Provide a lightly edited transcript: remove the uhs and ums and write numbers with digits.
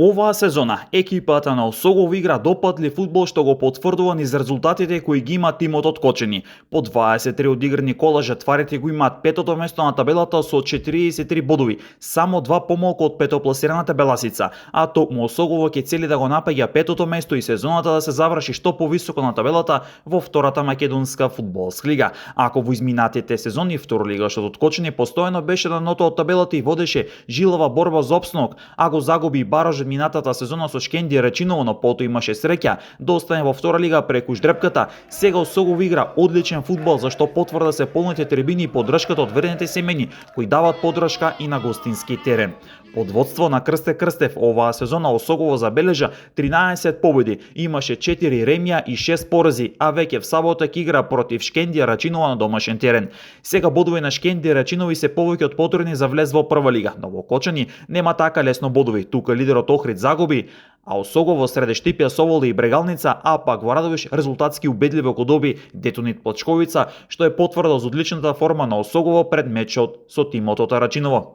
Оваа сезона екипата на Осогово игра допатли фудбал што го потврдува низ резултатите кои ги има тимот од Кочани. По 23 одиграни кола жатварите го имаат петото место на табелата со 43 бодови, само 2 помалку од петопласираната Беласица, а токму Осогово ќе цели да го напаѓа петото место и сезоната да се заврши што повисоко на табелата во втората македонска фудбалска лига. Ако во изминатите сезони второлигашот од Кочани постојано беше на дното од табелата и водеше жилава борба за опстанок, а го загуби и баражот минатата сезона со Шкендија Рачиново, но потоа имаше среќа да остане во втора лига преку ждрепката. Сега Осогово игра одличен фудбал за што потврда се полните трибини и поддршката од верните семејни кои даваат поддршка и на гостински терен. Под водство на Крсте Крстев оваа сезона Осогово забележа 13 победи, имаше 4 ремија и 6 порази, а веќе в сабота ќе игра против Шкендија Рачинова на домашен терен. Сега бодови на Шкендија Рачинови се повеќе од потребни за влез во прва лига, но во Кочани нема така лесно бодови. Тука лидерот Охрид загуби, а Осогово среде Штипја, Совола и Брегалница, а пак во Радовиш резултатски убедливо го доби Детонит Плачковица, што е потврда за одличната форма на Осогово пред мечот со тимот од Рачиново.